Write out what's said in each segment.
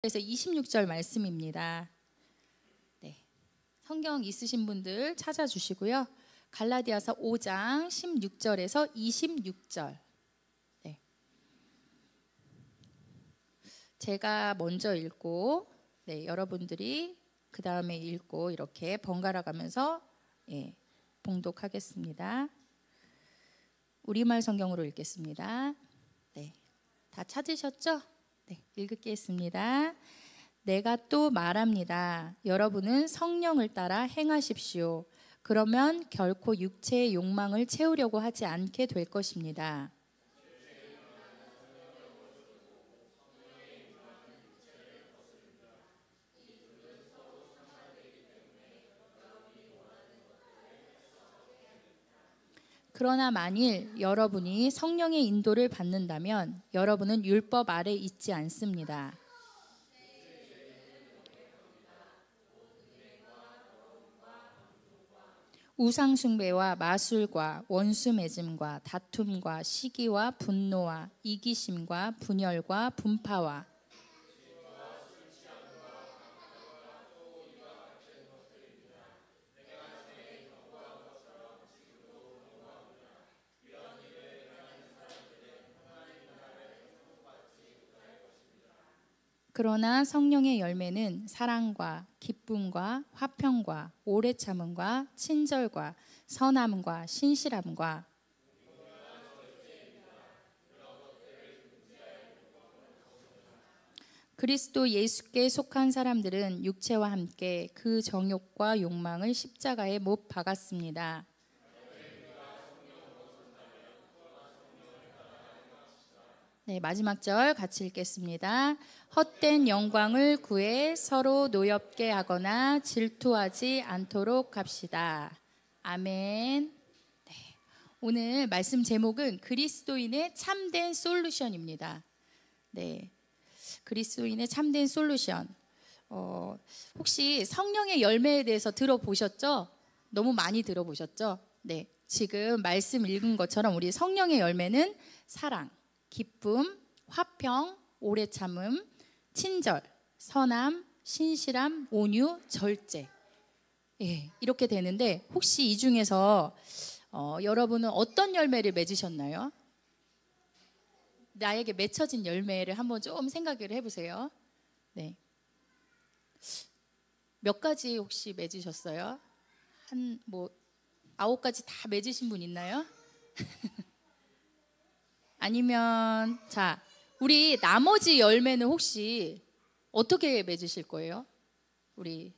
그래서 26절 말씀입니다. 네, 성경 있으신 분들 찾아주시고요. 갈라디아서 5장 16절에서 26절. 네. 제가 먼저 읽고 여러분들이 그 다음에 읽고 이렇게 번갈아 가면서 봉독하겠습니다. 우리말 성경으로 읽겠습니다. 네, 다 찾으셨죠? 네, 읽겠습니다. 내가 또 말합니다. 여러분은 성령을 따라 행하십시오. 그러면 결코 육체의 욕망을 채우려고 하지 않게 될 것입니다. 그러나 만일 여러분이 성령의 인도를 받는다면 여러분은 율법 아래 있지 않습니다. 우상 숭배와 마술과 원수 맺음과 다툼과 시기와 분노와 이기심과 분열과 분파와 그러나 성령의 열매는 사랑과 기쁨과 화평과 오래 참음과 친절과 선함과 신실함과 그리스도 예수께 속한 사람들은 육체와 함께 그 정욕과 욕망을 십자가에 못 박았습니다. 네, 마지막 절 같이 읽겠습니다. 헛된 영광을 구해 서로 노엽게 하거나 질투하지 않도록 합시다. 아멘. 네, 오늘 말씀 제목은 그리스도인의 참된 솔루션입니다. 네, 그리스도인의 참된 솔루션. 혹시 성령의 열매에 대해서 들어보셨죠? 너무 많이 들어보셨죠? 네, 지금 말씀 읽은 것처럼 우리 성령의 열매는 사랑, 기쁨, 화평, 오래 참음, 친절, 선함, 신실함, 온유, 절제. 이렇게 되는데 혹시 이 중에서 여러분은 어떤 열매를 맺으셨나요? 나에게 맺혀진 열매를 한번 좀 생각을 해보세요. 네. 몇 가지 혹시 맺으셨어요? 한 9가지 다 맺으신 분 있나요? 아니면 우리 나머지 열매는 혹시 어떻게 맺으실 거예요? 우리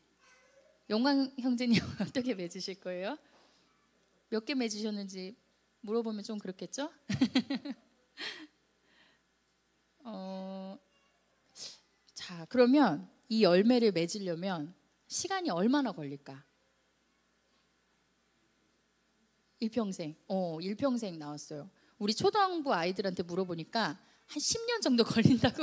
영광 형제님 어떻게 맺으실 거예요? 몇 개 맺으셨는지 물어보면 좀 그렇겠죠? 그러면 이 열매를 맺으려면 시간이 얼마나 걸릴까? 일평생. 일평생 나왔어요. 우리 초등부 아이들한테 물어보니까 한 10년 정도 걸린다고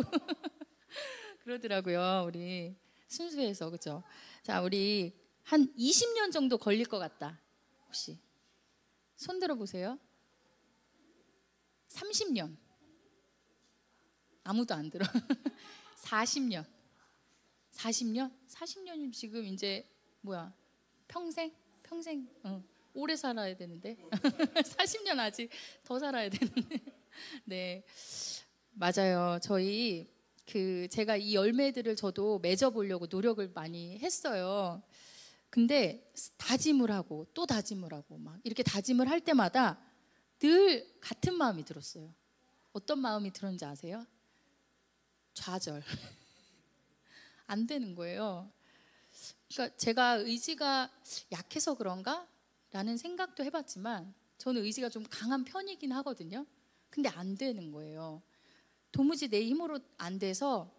그러더라고요. 우리 순수해서. 그렇죠? 자, 우리 한 20년 정도 걸릴 것 같다. 혹시 손 들어 보세요. 30년. 아무도 안 들어. 40년. 40년? 40년이면 지금 이제 평생? 오래 살아야 되는데 40년 아직 더 살아야 되는데 네, 맞아요. 저희 제가 이 열매들을 저도 맺어보려고 노력을 많이 했어요. 근데 다짐을 하고 또 다짐을 하고 막 이렇게 다짐을 할 때마다 늘 같은 마음이 들었어요. 어떤 마음이 들었는지 아세요? 좌절. 안 되는 거예요. 그러니까 제가 의지가 약해서 그런가? 라는 생각도 해봤지만 저는 의지가 좀 강한 편이긴 하거든요. 근데 안 되는 거예요. 도무지 내 힘으로 안 돼서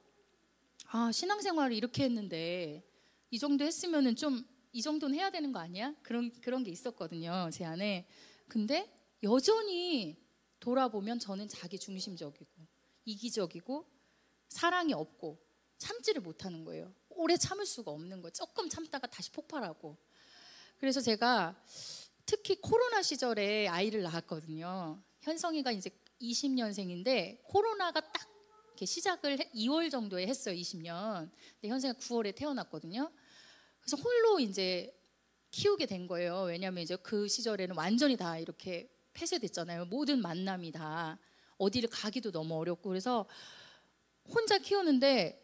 신앙생활을 이렇게 했는데 이 정도 했으면은 좀 이 정도는 해야 되는 거 아니야? 그런 게 있었거든요, 제 안에. 근데 여전히 돌아보면 저는 자기 중심적이고 이기적이고 사랑이 없고 참지를 못하는 거예요. 오래 참을 수가 없는 거예요. 조금 참다가 다시 폭발하고. 그래서 제가 특히 코로나 시절에 아이를 낳았거든요. 현성이가 이제 20년생인데 코로나가 딱 이렇게 시작을 2월 정도에 했어요. 20년. 근데 현생가 9월에 태어났거든요. 그래서 홀로 이제 키우게 된 거예요. 왜냐하면 이제 그 시절에는 완전히 다 이렇게 폐쇄됐잖아요. 모든 만남이 다 어디를 가기도 너무 어렵고, 그래서 혼자 키우는데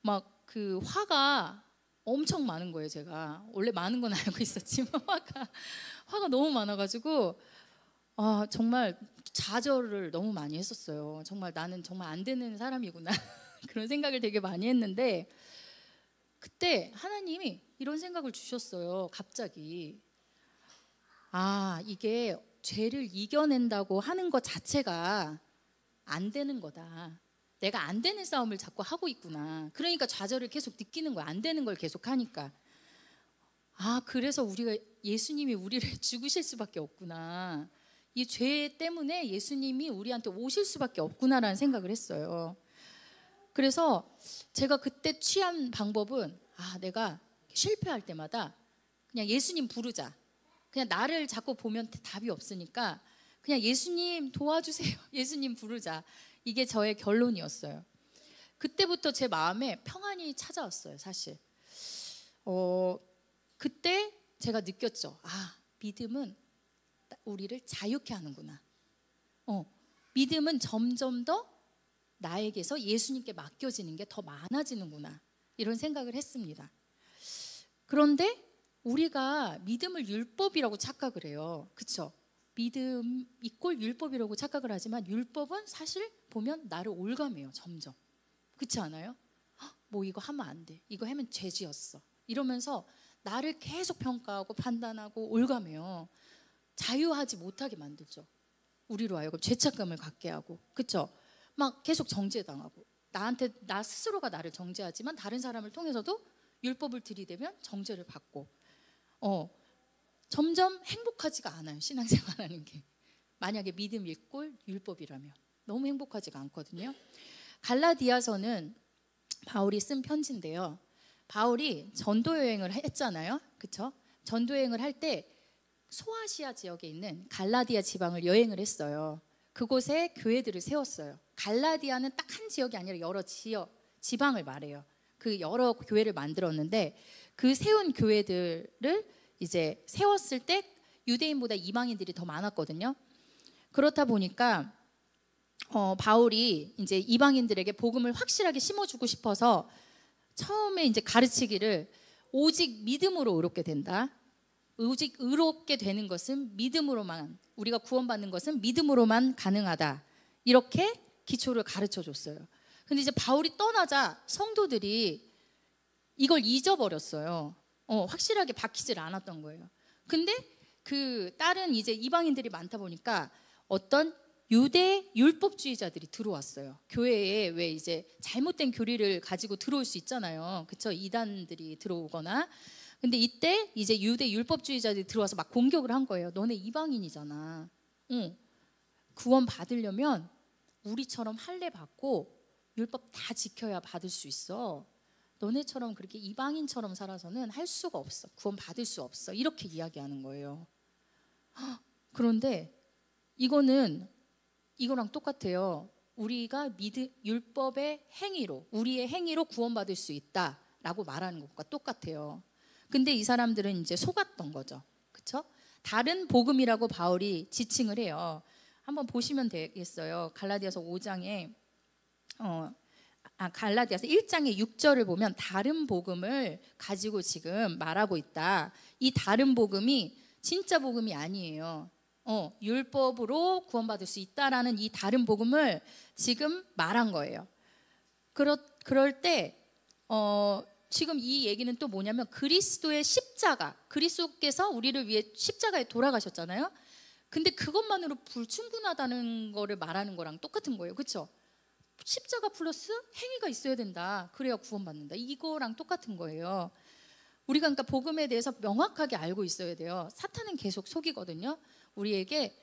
막 그 화가 엄청 많은 거예요. 제가 원래 많은 건 알고 있었지만 화가 너무 많아가지고 정말 좌절을 너무 많이 했었어요. 정말 나는 정말 안 되는 사람이구나 그런 생각을 되게 많이 했는데, 그때 하나님이 이런 생각을 주셨어요. 갑자기 이게 죄를 이겨낸다고 하는 것 자체가 안 되는 거다. 내가 안 되는 싸움을 자꾸 하고 있구나. 그러니까 좌절을 계속 느끼는 거야. 안 되는 걸 계속 하니까. 그래서 예수님이 우리를 죽으실 수밖에 없구나. 이 죄 때문에 예수님이 우리한테 오실 수밖에 없구나라는 생각을 했어요. 그래서 제가 그때 취한 방법은 내가 실패할 때마다 그냥 예수님 부르자. 그냥 나를 자꾸 보면 답이 없으니까 그냥 예수님 도와주세요. 예수님 부르자. 이게 저의 결론이었어요. 그때부터 제 마음에 평안이 찾아왔어요. 사실 그때 제가 느꼈죠. 믿음은 우리를 자유케 하는구나. 믿음은 점점 더 나에게서 예수님께 맡겨지는 게 더 많아지는구나. 이런 생각을 했습니다. 그런데 우리가 믿음을 율법이라고 착각을 해요. 그렇죠? 믿음 이꼴 율법이라고 착각을 하지만 율법은 사실 보면 나를 올감해요. 점점. 그렇지 않아요? 뭐 이거 하면 안 돼. 이거 하면 죄지었어. 이러면서 나를 계속 평가하고 판단하고 올감해요. 자유하지 못하게 만들죠. 우리로 하여금 죄책감을 갖게 하고. 그렇죠? 막 계속 정죄당하고. 나 스스로가 나를 정죄하지만 다른 사람을 통해서도 율법을 들이대면 정죄를 받고. 점점 행복하지가 않아요. 신앙생활하는 게. 만약에 믿음 일꼴 율법이라면 너무 행복하지가 않거든요. 갈라디아서는 바울이 쓴 편지인데요. 바울이 전도 여행을 했잖아요. 그렇죠? 전도 여행을 할 때 소아시아 지역에 있는 갈라디아 지방을 여행을 했어요. 그곳에 교회들을 세웠어요. 갈라디아는 딱 한 지역이 아니라 여러 지방을 말해요. 그 여러 교회를 만들었는데 그 세운 교회들을 이제 세웠을 때 유대인보다 이방인들이 더 많았거든요. 그렇다 보니까 바울이 이제 이방인들에게 복음을 확실하게 심어주고 싶어서 처음에 이제 가르치기를 오직 믿음으로 의롭게 된다. 오직 의롭게 되는 것은 믿음으로만, 우리가 구원받는 것은 믿음으로만 가능하다. 이렇게 기초를 가르쳐 줬어요. 근데 이제 바울이 떠나자 성도들이 이걸 잊어버렸어요. 확실하게 박히질 않았던 거예요. 근데 그 다른 이제 이방인들이 많다 보니까 어떤 유대 율법주의자들이 들어왔어요. 교회에 왜 이제 잘못된 교리를 가지고 들어올 수 있잖아요. 그쵸? 이단들이 들어오거나. 근데 이때 이제 유대 율법주의자들이 들어와서 막 공격을 한 거예요. 너네 이방인이잖아. 구원 받으려면 우리처럼 할례 받고 율법 다 지켜야 받을 수 있어. 너네처럼 그렇게 이방인처럼 살아서는 할 수가 없어. 구원 받을 수 없어. 이렇게 이야기하는 거예요. 그런데 이거랑 똑같아요. 우리가 율법의 행위로, 우리의 행위로 구원받을 수 있다라고 말하는 것과 똑같아요. 근데 이 사람들은 이제 속았던 거죠. 그렇죠? 다른 복음이라고 바울이 지칭을 해요. 한번 보시면 되겠어요. 갈라디아서 5장에 갈라디아서 1장의 6절을 보면 다른 복음을 가지고 지금 말하고 있다. 이 다른 복음이 진짜 복음이 아니에요. 율법으로 구원받을 수 있다라는 이 다른 복음을 지금 말한 거예요. 그럴 때 지금 이 얘기는 또 뭐냐면 그리스도의 십자가, 그리스도께서 우리를 위해 십자가에 돌아가셨잖아요. 근데 그것만으로 불충분하다는 거를 말하는 거랑 똑같은 거예요. 그렇죠? 십자가 플러스 행위가 있어야 된다. 그래야 구원받는다. 이거랑 똑같은 거예요. 우리가 그러니까 복음에 대해서 명확하게 알고 있어야 돼요. 사탄은 계속 속이거든요. 우리에게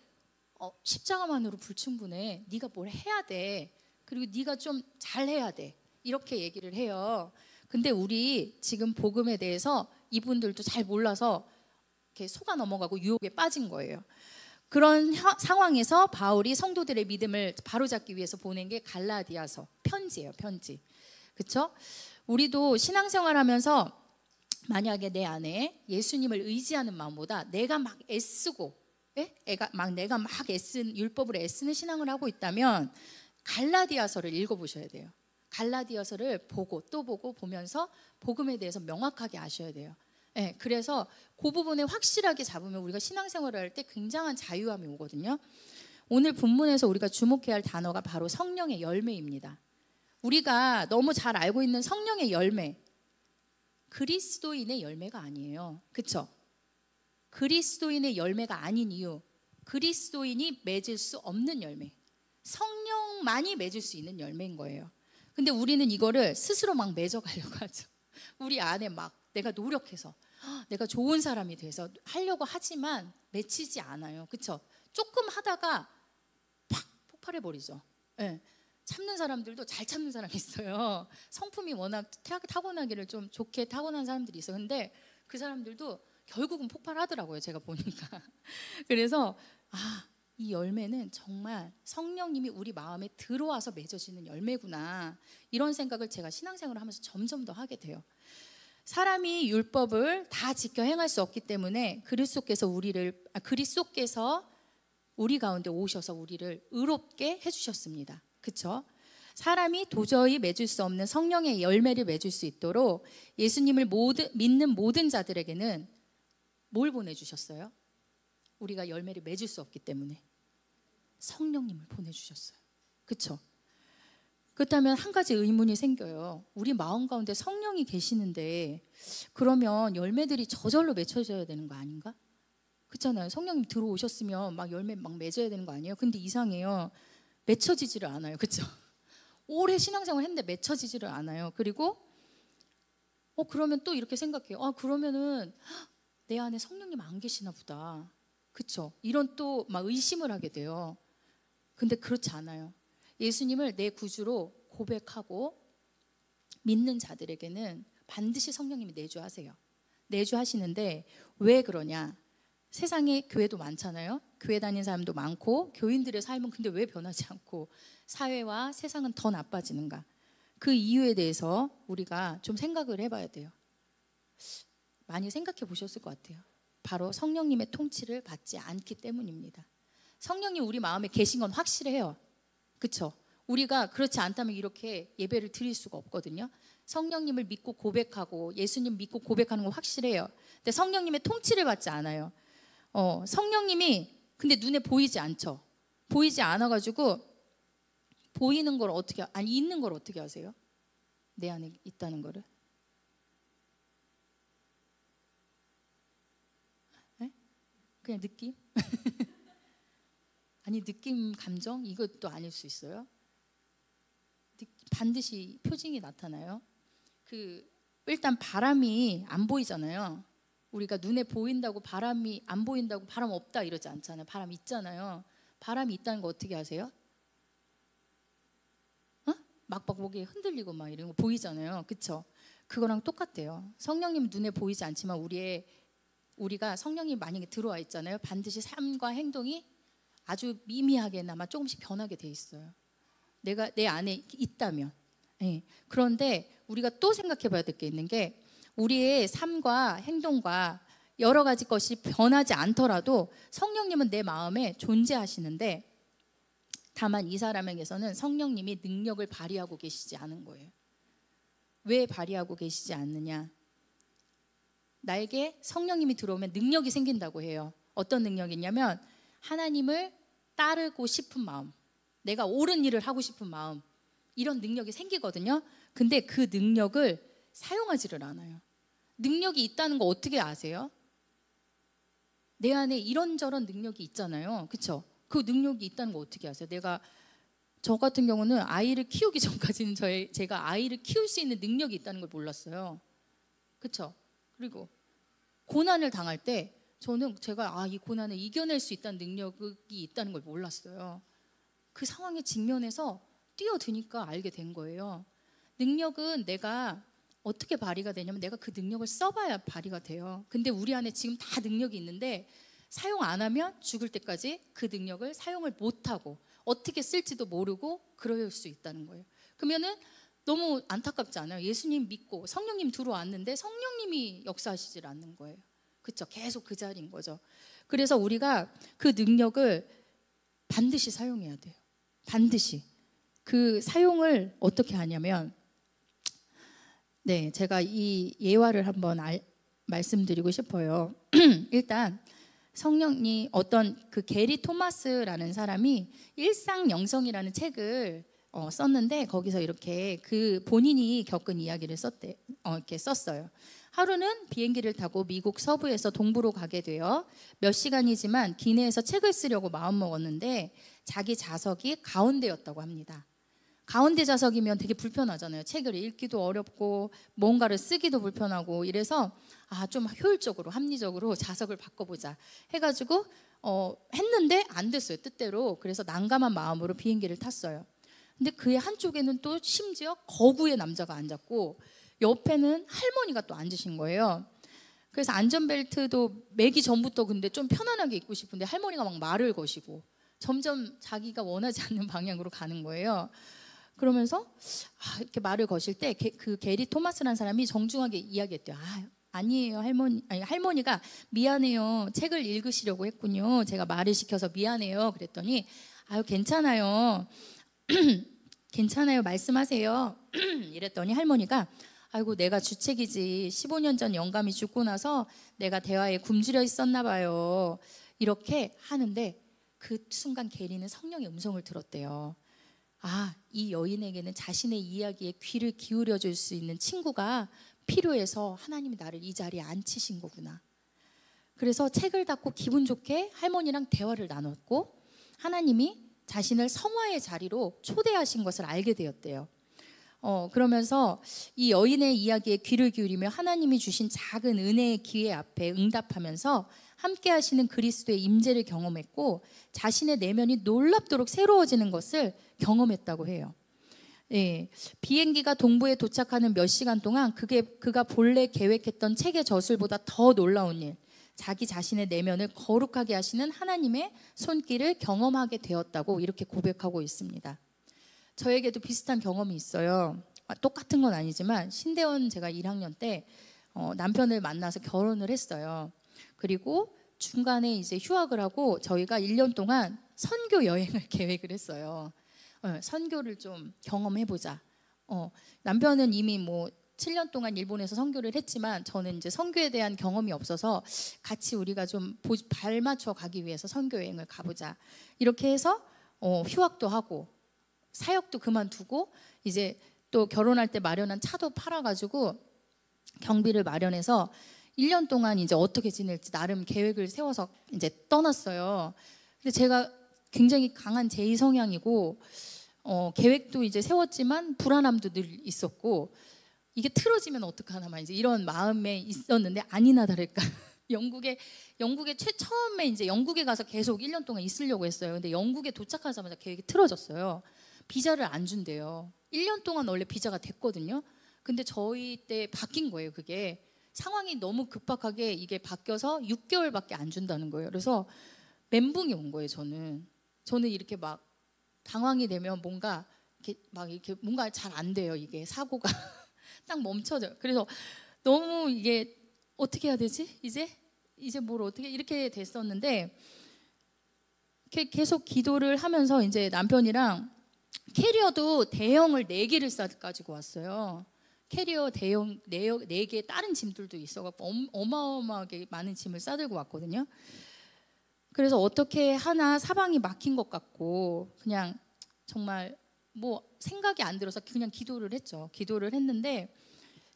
십자가만으로 불충분해. 네가 뭘 해야 돼. 그리고 네가 좀 잘해야 돼. 이렇게 얘기를 해요. 근데 우리 지금 복음에 대해서 이분들도 잘 몰라서 이렇게 속아 넘어가고 유혹에 빠진 거예요. 그런 상황에서 바울이 성도들의 믿음을 바로잡기 위해서 보낸 게 갈라디아서 편지예요. 편지. 그렇죠? 우리도 신앙생활하면서 만약에 내 안에 예수님을 의지하는 마음보다 내가 막 애쓰고 내가 막 애쓴 율법으로 애쓰는 신앙을 하고 있다면 갈라디아서를 읽어보셔야 돼요. 갈라디아서를 보고 또 보고 보면서 복음에 대해서 명확하게 아셔야 돼요. 네, 그래서 그 부분에 확실하게 잡으면 우리가 신앙생활을 할 때 굉장한 자유함이 오거든요. 오늘 본문에서 우리가 주목해야 할 단어가 바로 성령의 열매입니다. 우리가 너무 잘 알고 있는 성령의 열매, 그리스도인의 열매가 아니에요. 그렇죠? 그리스도인의 열매가 아닌 이유, 그리스도인이 맺을 수 없는 열매, 성령만이 맺을 수 있는 열매인 거예요. 근데 우리는 이거를 스스로 막 맺어가려고 하죠. 우리 안에 막 내가 노력해서 내가 좋은 사람이 돼서 하려고 하지만 맺히지 않아요. 그렇죠? 조금 하다가 팍 폭발해버리죠. 네. 참는 사람들도 잘 참는 사람이 있어요. 성품이 워낙 타고나기를 좀 좋게 타고난 사람들이 있어요. 근데 그 사람들도 결국은 폭발하더라고요. 제가 보니까. 그래서 이 열매는 정말 성령님이 우리 마음에 들어와서 맺어지는 열매구나, 이런 생각을 제가 신앙생활을 하면서 점점 더 하게 돼요. 사람이 율법을 다 지켜 행할 수 없기 때문에 그리스도께서 우리 가운데 오셔서 우리를 의롭게 해주셨습니다. 그렇죠? 사람이 도저히 맺을 수 없는 성령의 열매를 맺을 수 있도록 예수님을 믿는 모든 자들에게는 뭘 보내주셨어요? 우리가 열매를 맺을 수 없기 때문에 성령님을 보내주셨어요. 그렇죠? 그렇다면 한 가지 의문이 생겨요. 우리 마음 가운데 성령이 계시는데 그러면 열매들이 저절로 맺혀져야 되는 거 아닌가? 그렇잖아요. 성령님 들어오셨으면 막 열매 막 맺어야 되는 거 아니에요? 근데 이상해요. 맺혀지지를 않아요. 그렇죠? 오래 신앙생활 했는데 맺혀지지를 않아요. 그리고 그러면 또 이렇게 생각해요. 그러면은 내 안에 성령님 안 계시나 보다. 그렇죠? 이런 또 막 의심을 하게 돼요. 근데 그렇지 않아요. 예수님을 내 구주로 고백하고 믿는 자들에게는 반드시 성령님이 내주하세요. 내주하시는데 왜 그러냐? 세상에 교회도 많잖아요. 교회 다니는 사람도 많고 교인들의 삶은 근데 왜 변하지 않고 사회와 세상은 더 나빠지는가? 그 이유에 대해서 우리가 좀 생각을 해봐야 돼요. 많이 생각해 보셨을 것 같아요. 바로 성령님의 통치를 받지 않기 때문입니다. 성령님 우리 마음에 계신 건 확실해요. 그렇죠? 우리가 그렇지 않다면 이렇게 예배를 드릴 수가 없거든요. 성령님을 믿고 고백하고 예수님 믿고 고백하는 건 확실해요. 근데 성령님의 통치를 받지 않아요. 성령님이 근데 눈에 보이지 않죠. 보이지 않아가지고 보이는 걸 있는 걸 어떻게 아세요? 내 안에 있다는 거를. 네? 그냥 느낌? 아니 느낌, 감정? 이것도 아닐 수 있어요. 반드시 표징이 나타나요. 일단 바람이 안 보이잖아요. 우리가 눈에 보인다고 바람이 안 보인다고 바람 없다 이러지 않잖아요. 바람 있잖아요. 바람이 있다는 거 어떻게 아세요? 막 목이 흔들리고 막 이런 거 보이잖아요. 그렇죠? 그거랑 똑같대요. 성령님 눈에 보이지 않지만 우리가 성령님 만약에 들어와 있잖아요. 반드시 삶과 행동이 아주 미미하게나마 조금씩 변하게 돼 있어요. 내가 내 안에 있다면. 네. 그런데 우리가 또 생각해 봐야 될 게 있는 게 우리의 삶과 행동과 여러 가지 것이 변하지 않더라도 성령님은 내 마음에 존재하시는데 다만 이 사람에게서는 성령님이 능력을 발휘하고 계시지 않은 거예요. 왜 발휘하고 계시지 않느냐? 나에게 성령님이 들어오면 능력이 생긴다고 해요. 어떤 능력이냐면 하나님을 따르고 싶은 마음, 내가 옳은 일을 하고 싶은 마음, 이런 능력이 생기거든요. 근데 그 능력을 사용하지를 않아요. 능력이 있다는 거 어떻게 아세요? 내 안에 이런저런 능력이 있잖아요. 그렇죠? 그 능력이 있다는 거 어떻게 아세요? 저 같은 경우는 아이를 키우기 전까지는 제가 아이를 키울 수 있는 능력이 있다는 걸 몰랐어요. 그렇죠? 그리고 고난을 당할 때 저는 제가 이 고난을 이겨낼 수 있다는 능력이 있다는 걸 몰랐어요. 그 상황에 직면해서 뛰어드니까 알게 된 거예요. 능력은 내가 어떻게 발휘가 되냐면 내가 그 능력을 써봐야 발휘가 돼요. 근데 우리 안에 지금 다 능력이 있는데 사용 안 하면 죽을 때까지 그 능력을 사용을 못하고 어떻게 쓸지도 모르고 그럴 수 있다는 거예요. 그러면은 너무 안타깝지 않아요? 예수님 믿고 성령님 들어왔는데 성령님이 역사하시질 않는 거예요. 그렇죠? 계속 그 자리인 거죠. 그래서 우리가 그 능력을 반드시 사용해야 돼요. 반드시. 그 사용을 어떻게 하냐면, 네, 제가 이 예화를 한번 말씀드리고 싶어요. 일단 성령님, 어떤 그 게리 토마스라는 사람이 일상영성이라는 책을 썼는데, 거기서 이렇게 그 본인이 겪은 이야기를 이렇게 썼어요. 하루는 비행기를 타고 미국 서부에서 동부로 가게 되어 몇 시간이지만 기내에서 책을 쓰려고 마음먹었는데 자기 좌석이 가운데였다고 합니다. 가운데 좌석이면 되게 불편하잖아요. 책을 읽기도 어렵고 뭔가를 쓰기도 불편하고, 이래서 좀 효율적으로 합리적으로 좌석을 바꿔보자 해가지고 했는데 안 됐어요, 뜻대로. 그래서 난감한 마음으로 비행기를 탔어요. 근데 그의 한쪽에는 또 심지어 거구의 남자가 앉았고 옆에는 할머니가 또 앉으신 거예요. 그래서 안전벨트도 매기 전부터 근데 좀 편안하게 입고 싶은데 할머니가 막 말을 거시고 점점 자기가 원하지 않는 방향으로 가는 거예요. 그러면서 이렇게 말을 거실 때 그 게리 토마스라는 사람이 정중하게 이야기했대요. 아니에요, 할머니. 아니, 할머니가 미안해요. 책을 읽으시려고 했군요. 제가 말을 시켜서 미안해요. 그랬더니 괜찮아요. 괜찮아요. 말씀하세요. 이랬더니 할머니가 아이고, 내가 주책이지. 15년 전 영감이 죽고 나서 내가 대화에 굶주려 있었나 봐요. 이렇게 하는데 그 순간 게리는 성령의 음성을 들었대요. 이 여인에게는 자신의 이야기에 귀를 기울여 줄 수 있는 친구가 필요해서 하나님이 나를 이 자리에 앉히신 거구나. 그래서 책을 닫고 기분 좋게 할머니랑 대화를 나눴고 하나님이 자신을 성화의 자리로 초대하신 것을 알게 되었대요. 그러면서 이 여인의 이야기에 귀를 기울이며 하나님이 주신 작은 은혜의 기회 앞에 응답하면서 함께 하시는 그리스도의 임재를 경험했고 자신의 내면이 놀랍도록 새로워지는 것을 경험했다고 해요. 네, 비행기가 동부에 도착하는 몇 시간 동안 그가 본래 계획했던 책의 저술보다 더 놀라운 일, 자기 자신의 내면을 거룩하게 하시는 하나님의 손길을 경험하게 되었다고 이렇게 고백하고 있습니다. 저에게도 비슷한 경험이 있어요. 똑같은 건 아니지만 신대원 제가 1학년 때 남편을 만나서 결혼을 했어요. 그리고 중간에 이제 휴학을 하고 저희가 1년 동안 선교 여행을 계획을 했어요. 선교를 좀 경험해보자. 남편은 이미 7년 동안 일본에서 선교를 했지만 저는 이제 선교에 대한 경험이 없어서 같이 우리가 좀 발맞춰 가기 위해서 선교 여행을 가보자. 이렇게 해서 휴학도 하고 사역도 그만두고 이제 또 결혼할 때 마련한 차도 팔아가지고 경비를 마련해서 1년 동안 이제 어떻게 지낼지 나름 계획을 세워서 이제 떠났어요. 근데 제가 굉장히 강한 제이 성향이고 계획도 이제 세웠지만 불안함도 늘 있었고 이게 틀어지면 어떡하나 막 이제 이런 마음에 있었는데 아니나 다를까 영국에 처음에 이제 영국에 가서 계속 1년 동안 있으려고 했어요. 근데 영국에 도착하자마자 계획이 틀어졌어요. 비자를 안 준대요. 1년 동안 원래 비자가 됐거든요. 근데 저희 때 바뀐 거예요. 그게 상황이 너무 급박하게 이게 바뀌어서 6개월밖에 안 준다는 거예요. 그래서 멘붕이 온 거예요. 저는 이렇게 막 당황이 되면 뭔가 이렇게 뭔가 잘 안 돼요. 이게 사고가 딱 멈춰져요. 그래서 너무 이게 어떻게 해야 되지? 이제 뭘 어떻게 이렇게 됐었는데 계속 기도를 하면서 이제 남편이랑 캐리어도 대형을 4개를 싸가지고 왔어요. 캐리어 대형 4개 다른 짐들도 있어갖고 어마어마하게 많은 짐을 싸들고 왔거든요. 그래서 어떻게 하나 사방이 막힌 것 같고 그냥 정말 생각이 안 들어서 그냥 기도를 했죠. 기도를 했는데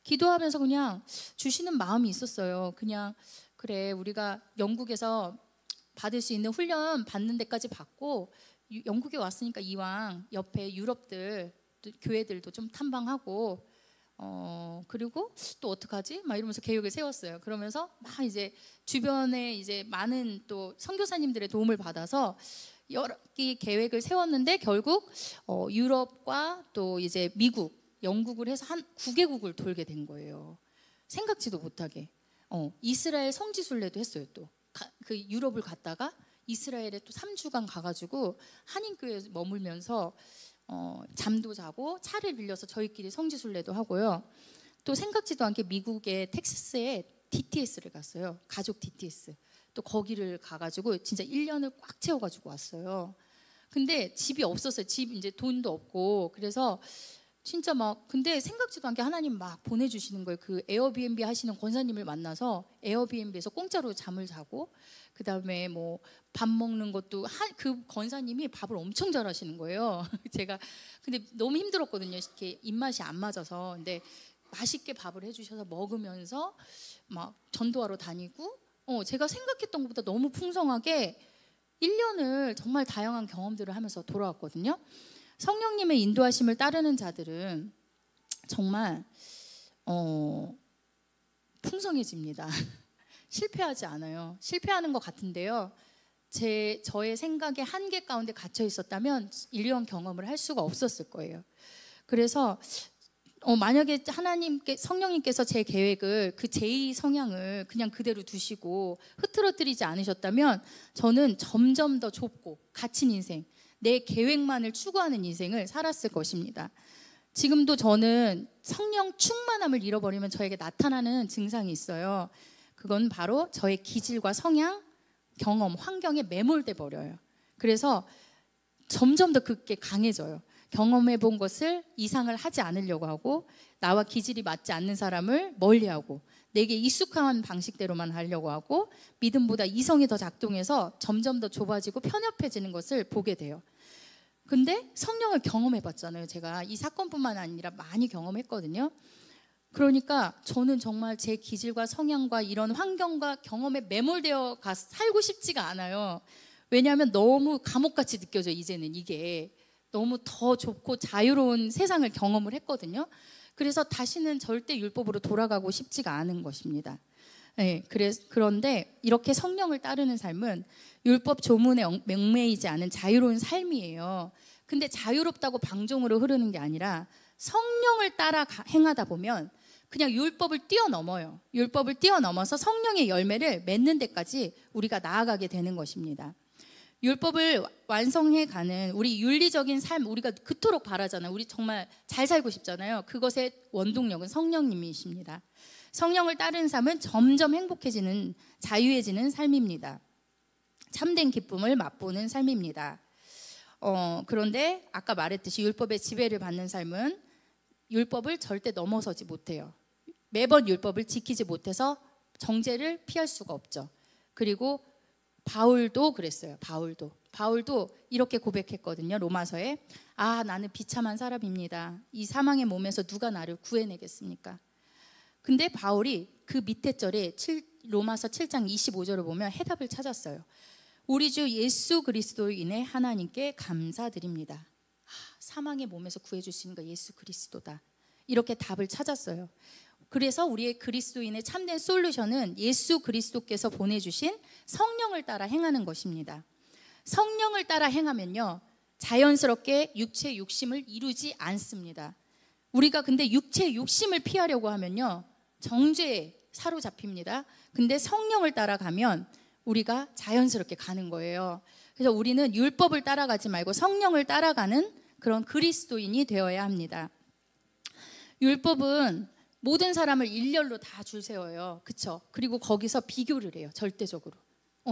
기도하면서 그냥 주시는 마음이 있었어요. 그냥 그래 우리가 영국에서 받을 수 있는 훈련 받는 데까지 받고 영국에 왔으니까 이왕 옆에 유럽들 교회들도 좀 탐방하고 그리고 또 어떡하지? 막 이러면서 계획을 세웠어요. 그러면서 막 이제 주변에 이제 많은 또 선교사님들의 도움을 받아서 여러 개 계획을 세웠는데 결국 유럽과 또 이제 미국, 영국을 해서 한 9개국을 돌게 된 거예요. 생각지도 못하게. 이스라엘 성지순례도 했어요. 또 그 유럽을 갔다가 이스라엘에 또 3주간 가가지고 한인교회에 머물면서 잠도 자고 차를 빌려서 저희끼리 성지순례도 하고요. 또 생각지도 않게 미국의 텍사스에 DTS를 갔어요. 가족 DTS. 또 거기를 가가지고 진짜 1년을 꽉 채워가지고 왔어요. 근데 집이 없었어요. 집 이제 돈도 없고. 그래서 진짜 막 근데 생각지도 않게 하나님 막 보내주시는 거예요. 그 에어비앤비 하시는 권사님을 만나서 에어비앤비에서 공짜로 잠을 자고, 그 다음에 뭐 밥 먹는 것도 그 권사님이 밥을 엄청 잘하시는 거예요. 제가 근데 너무 힘들었거든요. 이렇게 입맛이 안 맞아서. 근데 맛있게 밥을 해주셔서 먹으면서 막 전도하러 다니고, 제가 생각했던 것보다 너무 풍성하게 1년을 정말 다양한 경험들을 하면서 돌아왔거든요. 성령님의 인도하심을 따르는 자들은 정말 풍성해집니다. 실패하지 않아요. 실패하는 것 같은데요. 저의 생각의 한계 가운데 갇혀 있었다면 1년 경험을 할 수가 없었을 거예요. 그래서 만약에 성령님께서 제 계획을 그 제2 성향을 그냥 그대로 두시고 흐트러뜨리지 않으셨다면 저는 점점 더 좁고 갇힌 인생, 내 계획만을 추구하는 인생을 살았을 것입니다. 지금도 저는 성령 충만함을 잃어버리면 저에게 나타나는 증상이 있어요. 그건 바로 저의 기질과 성향, 경험, 환경에 매몰돼 버려요. 그래서 점점 더 그게 강해져요. 경험해 본 것을 이상을 하지 않으려고 하고, 나와 기질이 맞지 않는 사람을 멀리하고, 내게 익숙한 방식대로만 하려고 하고, 믿음보다 이성이 더 작동해서 점점 더 좁아지고 편협해지는 것을 보게 돼요. 근데 성령을 경험해 봤잖아요. 제가 이 사건뿐만 아니라 많이 경험했거든요. 그러니까 저는 정말 제 기질과 성향과 이런 환경과 경험에 매몰되어 살고 싶지가 않아요. 왜냐하면 너무 감옥같이 느껴져요. 이제는 이게 너무 더 좁고 자유로운 세상을 경험을 했거든요. 그래서 다시는 절대 율법으로 돌아가고 싶지가 않은 것입니다. 네, 그런데 이렇게 성령을 따르는 삶은 율법 조문에 얽매이지 않은 자유로운 삶이에요. 근데 자유롭다고 방종으로 흐르는 게 아니라 성령을 따라 행하다 보면 그냥 율법을 뛰어넘어요. 율법을 뛰어넘어서 성령의 열매를 맺는 데까지 우리가 나아가게 되는 것입니다. 율법을 완성해가는 우리 윤리적인 삶, 우리가 그토록 바라잖아요. 우리 정말 잘 살고 싶잖아요. 그것의 원동력은 성령님이십니다. 성령을 따르는 삶은 점점 행복해지는, 자유해지는 삶입니다. 참된 기쁨을 맛보는 삶입니다. 그런데 아까 말했듯이 율법의 지배를 받는 삶은 율법을 절대 넘어서지 못해요. 매번 율법을 지키지 못해서 정죄를 피할 수가 없죠. 그리고 바울도 그랬어요. 바울도 이렇게 고백했거든요. 로마서에 나는 비참한 사람입니다. 이 사망의 몸에서 누가 나를 구해내겠습니까? 근데 바울이 그 밑에 절에 로마서 7장 25절을 보면 해답을 찾았어요. 우리 주 예수 그리스도로 인해 하나님께 감사드립니다. 사망의 몸에서 구해주시는 거 예수 그리스도다. 이렇게 답을 찾았어요. 그래서 우리의 그리스도인의 참된 솔루션은 예수 그리스도께서 보내주신 성령을 따라 행하는 것입니다. 성령을 따라 행하면요, 자연스럽게 육체 욕심을 이루지 않습니다. 우리가 근데 육체 욕심을 피하려고 하면요, 정죄에 사로잡힙니다. 근데 성령을 따라가면 우리가 자연스럽게 가는 거예요. 그래서 우리는 율법을 따라가지 말고 성령을 따라가는 그런 그리스도인이 되어야 합니다. 율법은 모든 사람을 일렬로 다 줄 세워요. 그렇죠? 그리고 거기서 비교를 해요. 절대적으로.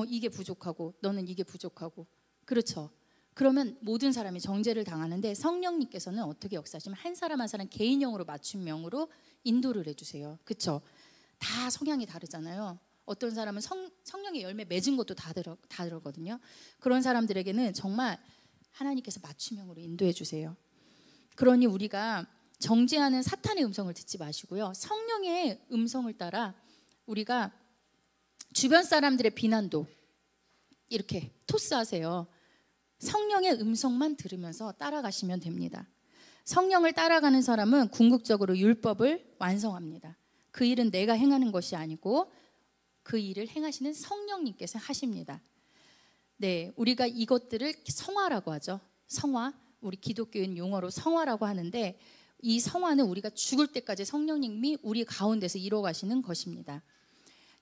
이게 부족하고 너는 이게 부족하고. 그렇죠? 그러면 모든 사람이 정죄를 당하는데 성령님께서는 어떻게 역사하시면 한 사람 한 사람 개인형으로 맞춤형으로 인도를 해주세요. 그렇죠? 다 성향이 다르잖아요. 어떤 사람은 성령의 열매 맺은 것도 다 다르거든요. 그런 사람들에게는 정말 하나님께서 맞춤형으로 인도해 주세요. 그러니 우리가 정죄하는 사탄의 음성을 듣지 마시고요, 성령의 음성을 따라 우리가 주변 사람들의 비난도 이렇게 토스하세요. 성령의 음성만 들으면서 따라가시면 됩니다. 성령을 따라가는 사람은 궁극적으로 율법을 완성합니다. 그 일은 내가 행하는 것이 아니고 그 일을 행하시는 성령님께서 하십니다. 네, 우리가 이것들을 성화라고 하죠. 성화, 우리 기독교인 용어로 성화라고 하는데, 이 성화는 우리가 죽을 때까지 성령님이 우리 가운데서 이루어가시는 것입니다.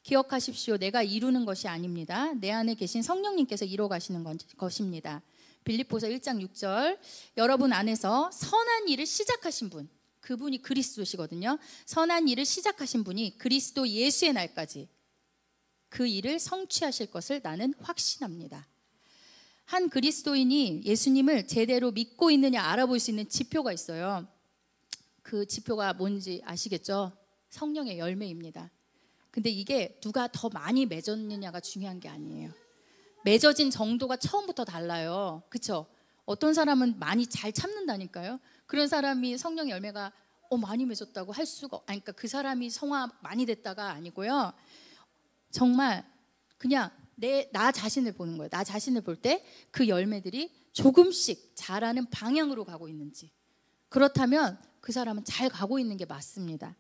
기억하십시오. 내가 이루는 것이 아닙니다. 내 안에 계신 성령님께서 이루어 가시는 것입니다. 빌립보서 1장 6절, 여러분 안에서 선한 일을 시작하신 분, 그분이 그리스도시거든요. 선한 일을 시작하신 분이 그리스도 예수의 날까지 그 일을 성취하실 것을 나는 확신합니다. 한 그리스도인이 예수님을 제대로 믿고 있느냐 알아볼 수 있는 지표가 있어요. 그 지표가 뭔지 아시겠죠? 성령의 열매입니다. 근데 이게 누가 더 많이 맺었느냐가 중요한 게 아니에요. 맺어진 정도가 처음부터 달라요. 그렇죠? 어떤 사람은 많이 잘 참는다니까요. 그런 사람이 성령의 열매가 많이 맺었다고 할 수가, 그러니까 그 사람이 성화 많이 됐다가 아니고요. 정말 그냥 나 자신을 보는 거예요. 나 자신을 볼 때 그 열매들이 조금씩 자라는 방향으로 가고 있는지, 그렇다면 그 사람은 잘 가고 있는 게 맞습니다.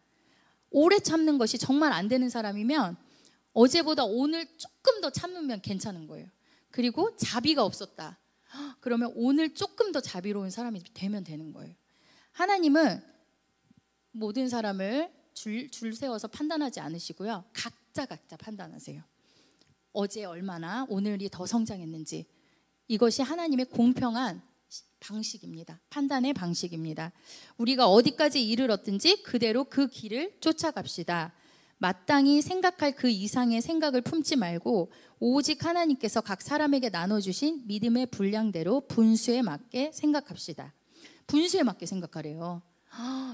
오래 참는 것이 정말 안 되는 사람이면 어제보다 오늘 조금 더 참으면 괜찮은 거예요. 그리고 자비가 없었다, 그러면 오늘 조금 더 자비로운 사람이 되면 되는 거예요. 하나님은 모든 사람을 줄 세워서 판단하지 않으시고요. 각자 판단하세요. 어제 얼마나 오늘이 더 성장했는지, 이것이 하나님의 공평한 방식입니다. 판단의 방식입니다. 우리가 어디까지 이르렀든지 그대로 그 길을 쫓아갑시다. 마땅히 생각할 그 이상의 생각을 품지 말고 오직 하나님께서 각 사람에게 나눠주신 믿음의 분량대로 분수에 맞게 생각합시다. 분수에 맞게 생각하래요.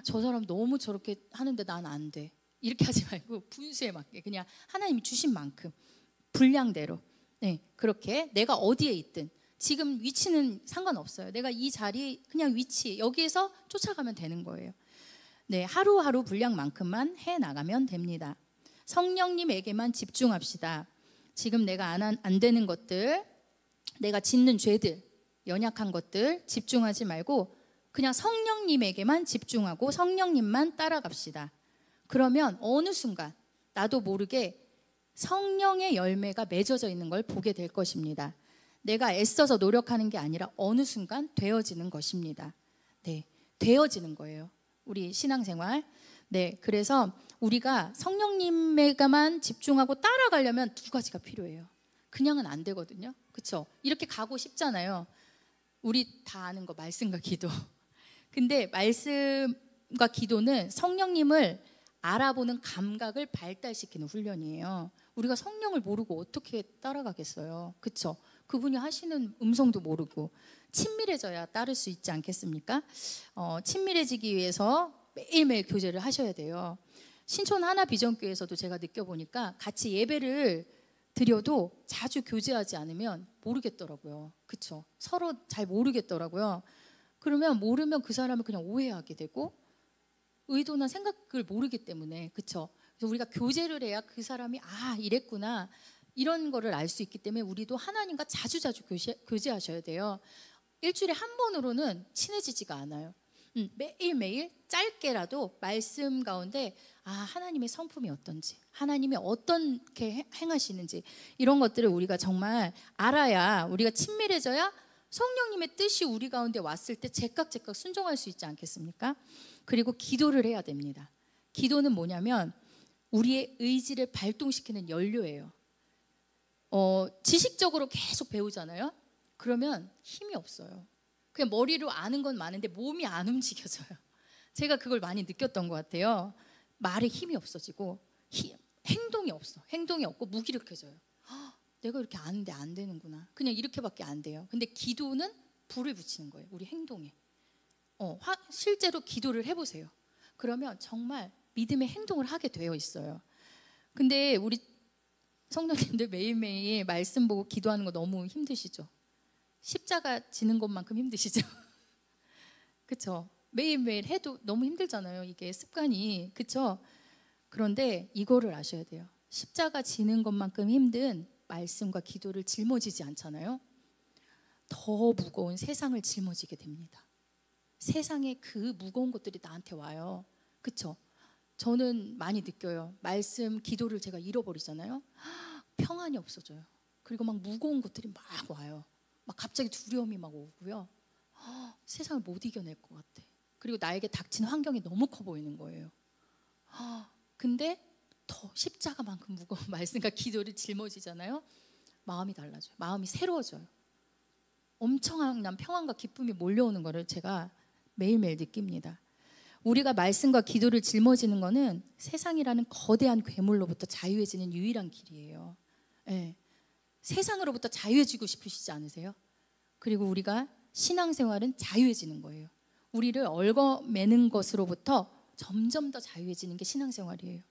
저 사람 너무 저렇게 하는데 난 안 돼, 이렇게 하지 말고 분수에 맞게 그냥 하나님이 주신 만큼 분량대로, 그렇게 내가 어디에 있든 지금 위치는 상관없어요. 내가 이 자리 그냥 위치 여기에서 쫓아가면 되는 거예요. 하루하루 분량만큼만 해나가면 됩니다. 성령님에게만 집중합시다. 지금 내가 안 되는 것들, 내가 짓는 죄들, 연약한 것들 집중하지 말고 그냥 성령님에게만 집중하고 성령님만 따라갑시다. 그러면 어느 순간 나도 모르게 성령의 열매가 맺어져 있는 걸 보게 될 것입니다. 내가 애써서 노력하는 게 아니라 어느 순간 되어지는 것입니다. 되어지는 거예요. 우리 신앙생활. 그래서 우리가 성령님에게만 집중하고 따라가려면 두 가지가 필요해요. 그냥은 안 되거든요. 그렇죠? 이렇게 가고 싶잖아요. 우리 다 아는 거 말씀과 기도. 근데 말씀과 기도는 성령님을 알아보는 감각을 발달시키는 훈련이에요. 우리가 성령을 모르고 어떻게 따라가겠어요? 그렇죠? 그분이 하시는 음성도 모르고 친밀해져야 따를 수 있지 않겠습니까? 친밀해지기 위해서 매일매일 교제를 하셔야 돼요. 신촌 하나비전교회에서도 제가 느껴보니까 같이 예배를 드려도 자주 교제하지 않으면 모르겠더라고요. 그렇죠? 서로 잘 모르겠더라고요. 그러면 모르면 그 사람을 그냥 오해하게 되고 의도나 생각을 모르기 때문에, 그렇죠? 그래서 우리가 교제를 해야 그 사람이 이랬구나 이런 거를 알 수 있기 때문에 우리도 하나님과 자주자주 교제하셔야 돼요. 일주일에 한 번으로는 친해지지가 않아요. 매일매일 짧게라도 말씀 가운데 하나님의 성품이 어떤지, 하나님이 어떻게 행하시는지 이런 것들을 우리가 정말 알아야, 우리가 친밀해져야 성령님의 뜻이 우리 가운데 왔을 때 제깍 순종할 수 있지 않겠습니까? 그리고 기도를 해야 됩니다. 기도는 뭐냐면 우리의 의지를 발동시키는 연료예요. 지식적으로 계속 배우잖아요. 그러면 힘이 없어요. 그냥 머리로 아는 건 많은데 몸이 안 움직여져요. 제가 그걸 많이 느꼈던 것 같아요. 말에 힘이 없어지고 행동이 없고 무기력해져요. 내가 이렇게 아는데 안 되는구나. 그냥 이렇게밖에 안 돼요. 근데 기도는 불을 붙이는 거예요. 우리 행동에. 실제로 기도를 해보세요. 그러면 정말 믿음의 행동을 하게 되어 있어요. 근데 우리 성도님들 매일매일 말씀 보고 기도하는 거 너무 힘드시죠? 십자가 지는 것만큼 힘드시죠? 그렇죠? 매일매일 해도 너무 힘들잖아요. 이게 습관이. 그렇죠? 그런데 이거를 아셔야 돼요. 십자가 지는 것만큼 힘든 말씀과 기도를 짊어지지 않잖아요. 더 무거운 세상을 짊어지게 됩니다. 세상에 그 무거운 것들이 나한테 와요. 그렇죠? 저는 많이 느껴요. 말씀, 기도를 제가 잃어버리잖아요. 평안이 없어져요. 그리고 막 무거운 것들이 막 와요. 막 갑자기 두려움이 막 오고요. 세상을 못 이겨낼 것 같아. 그리고 나에게 닥친 환경이 너무 커 보이는 거예요. 근데 더 더 십자가만큼 무거운 말씀과 기도를 짊어지잖아요. 마음이 달라져요. 마음이 새로워져요. 엄청난 평안과 기쁨이 몰려오는 것을 제가 매일매일 느낍니다. 우리가 말씀과 기도를 짊어지는 것은 세상이라는 거대한 괴물로부터 자유해지는 유일한 길이에요. 네. 세상으로부터 자유해지고 싶으시지 않으세요? 그리고 우리가 신앙생활은 자유해지는 거예요. 우리를 얽어매는 것으로부터 점점 더 자유해지는 게 신앙생활이에요.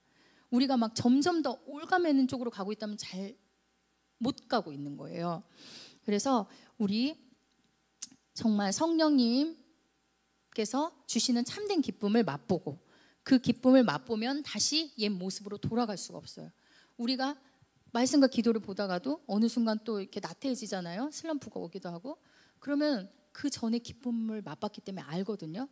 우리가 막 점점 더 올가매는 쪽으로 가고 있다면 잘 못 가고 있는 거예요. 그래서 우리 정말 성령님께서 주시는 참된 기쁨을 맛보고 그 기쁨을 맛보면 다시 옛 모습으로 돌아갈 수가 없어요. 우리가 말씀과 기도를 보다가도 어느 순간 또 이렇게 나태해지잖아요. 슬럼프가 오기도 하고. 그러면 그 전에 기쁨을 맛봤기 때문에 알거든요.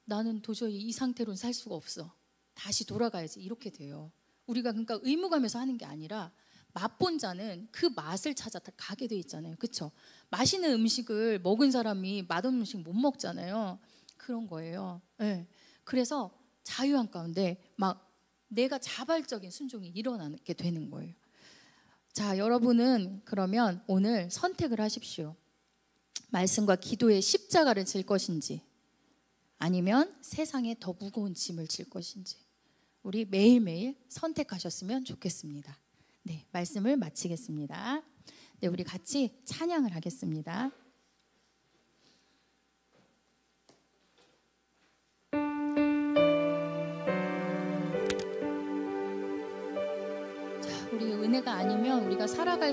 나는 도저히 이 상태로는 살 수가 없어. 다시 돌아가야지. 이렇게 돼요. 우리가 그러니까 의무감에서 하는 게 아니라 맛본 자는 그 맛을 찾아 가게 돼 있잖아요. 그렇죠? 맛있는 음식을 먹은 사람이 맛없는 음식 못 먹잖아요. 그런 거예요. 네. 그래서 자유한 가운데 막 내가 자발적인 순종이 일어나게 되는 거예요. 자, 여러분은 그러면 오늘 선택을 하십시오. 말씀과 기도의 십자가를 질 것인지 아니면 세상에 더 무거운 짐을 질 것인지 우리 매일매일 선택하셨으면 좋겠습니다. 네, 말씀을 마치겠습니다. 네, 우리 같이 찬양을 하겠습니다. 자, 우리 은혜가 아니면 우리가 살아갈